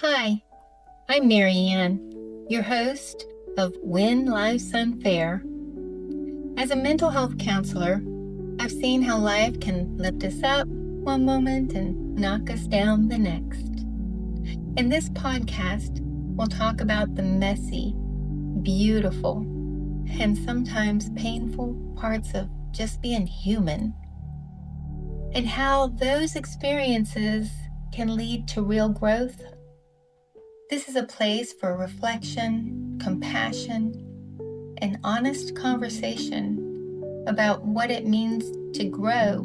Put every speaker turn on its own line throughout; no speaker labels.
Hi, I'm Maryann, your host of When Life's Unfair. As a mental health counselor, I've seen how life can lift us up one moment and knock us down the next. In this podcast, we'll talk about the messy, beautiful, and sometimes painful parts of just being human, and how those experiences can lead to real growth. This is a place for reflection, compassion, and honest conversation about what it means to grow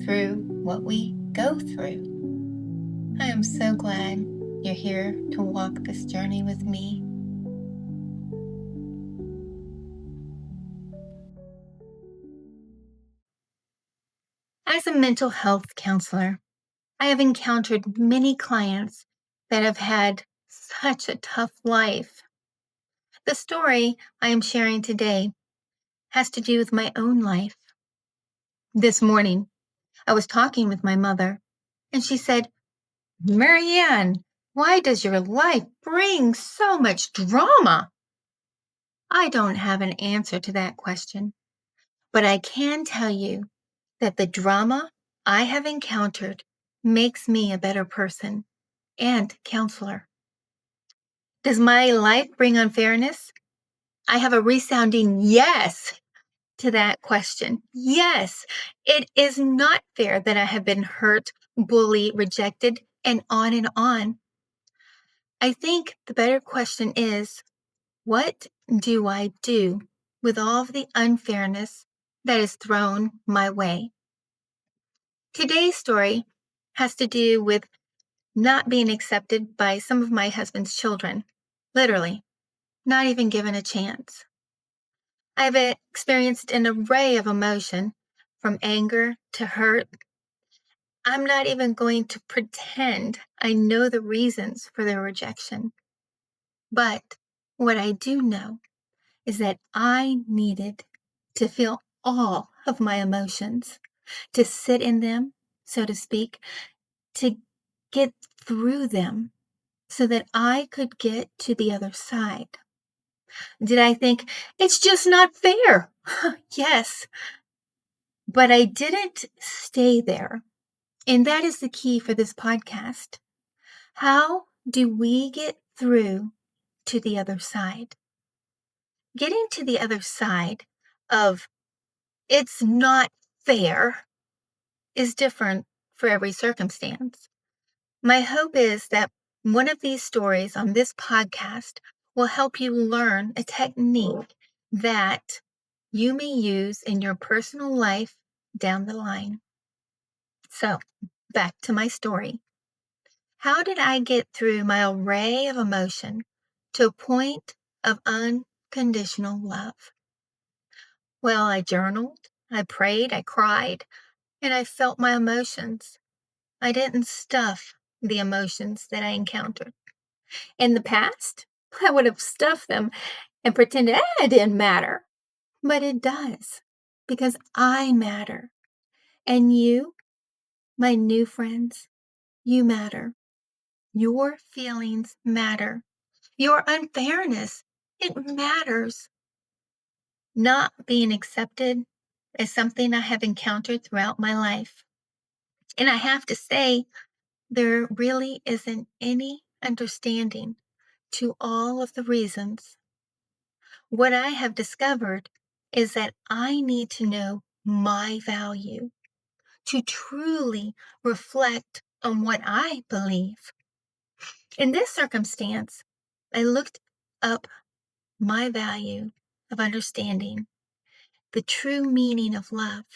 through what we go through. I am so glad you're here to walk this journey with me. As a mental health counselor, I have encountered many clients that have had such a tough life. The story I am sharing today has to do with my own life. This morning, I was talking with my mother, and she said, "Maryann, why does your life bring so much drama?" I don't have an answer to that question, but I can tell you that the drama I have encountered makes me a better person and counselor. Does my life bring unfairness? I have a resounding yes to that question. Yes, it is not fair that I have been hurt, bullied, rejected, and on and on. I think the better question is, what do I do with all of the unfairness that is thrown my way? Today's story has to do with not being accepted by some of my husband's children. Literally, not even given a chance. I've experienced an array of emotion, from anger to hurt. I'm not even going to pretend I know the reasons for their rejection. But what I do know is that I needed to feel all of my emotions, to sit in them, so to speak, to get through them so that I could get to the other side. Did I think it's just not fair? Yes, but I didn't stay there. And that is the key for this podcast. How do we get through to the other side? Getting to the other side of it's not fair is different for every circumstance. My hope is that one of these stories on this podcast will help you learn a technique that you may use in your personal life down the line. So, back to my story. How did I get through my array of emotion to a point of unconditional love? Well, I journaled, I prayed, I cried, and I felt my emotions. I didn't stuff the emotions that I encountered. In the past, I would have stuffed them and pretended it didn't matter. But it does, because I matter. And you, my new friends, you matter. Your feelings matter. Your unfairness, it matters. Not being accepted is something I have encountered throughout my life. And I have to say, there really isn't any understanding to all of the reasons. What I have discovered is that I need to know my value to truly reflect on what I believe. In this circumstance, I looked up my value of understanding the true meaning of love.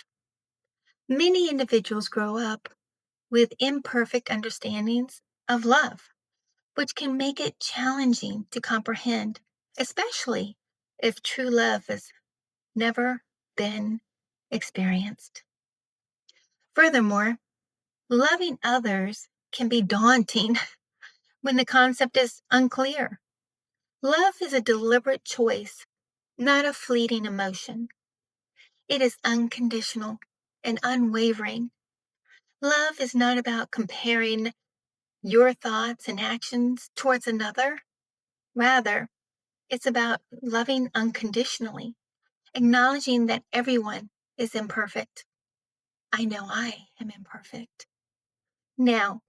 Many individuals grow up with imperfect understandings of love, which can make it challenging to comprehend, especially if true love has never been experienced. Furthermore, loving others can be daunting when the concept is unclear. Love is a deliberate choice, not a fleeting emotion. It is unconditional and unwavering. Love is not about comparing your thoughts and actions towards another. Rather, it's about loving unconditionally, acknowledging that everyone is imperfect. I know I am imperfect. Now,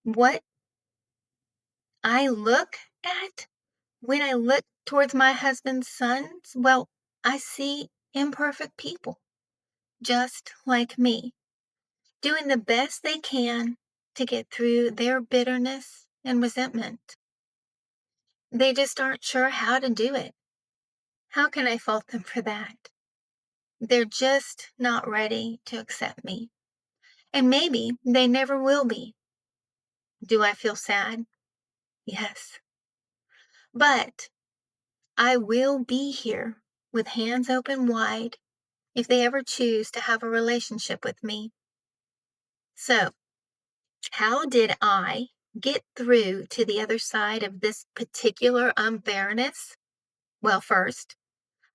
what I look at when I look towards my husband's sons, well, I see imperfect people, just like me, doing the best they can to get through their bitterness and resentment. They just aren't sure how to do it. How can I fault them for that? They're just not ready to accept me. And maybe they never will be. Do I feel sad? Yes. But I will be here with hands open wide if they ever choose to have a relationship with me. So, how did I get through to the other side of this particular unfairness? Well, first,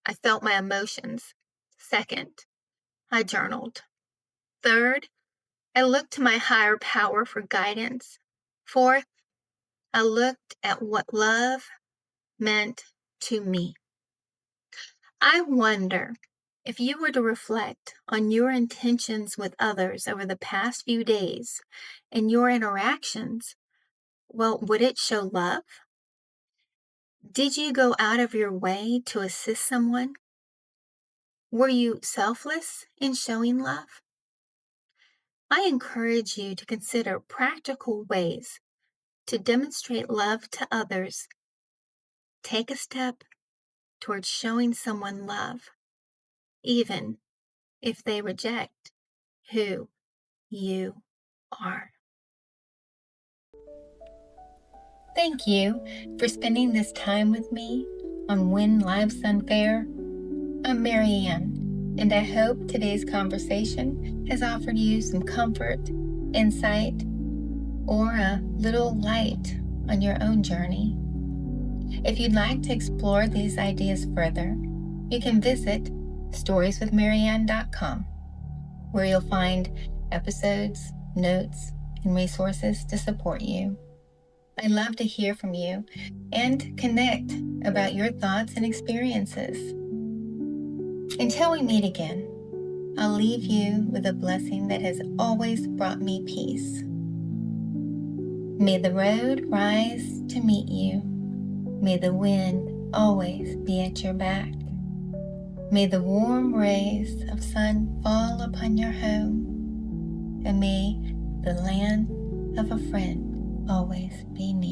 I felt my emotions. Second, I journaled. Third, I looked to my higher power for guidance. Fourth, I looked at what love meant to me. I wonder if you were to reflect on your intentions with others over the past few days and your interactions, well, would it show love? Did you go out of your way to assist someone? Were you selfless in showing love? I encourage you to consider practical ways to demonstrate love to others. Take a step towards showing someone love, even if they reject who you are. Thank you for spending this time with me on When Life's Unfair. I'm Maryann, and I hope today's conversation has offered you some comfort, insight, or a little light on your own journey. If you'd like to explore these ideas further, you can visit storieswithmaryann.com, where you'll find episodes, notes, and resources to support you. I'd love to hear from you and connect about your thoughts and experiences. Until we meet again, I'll leave you with a blessing that has always brought me peace. May the road rise to meet you. May the wind always be at your back. May the warm rays of sun fall upon your home. And may the land of a friend always be near.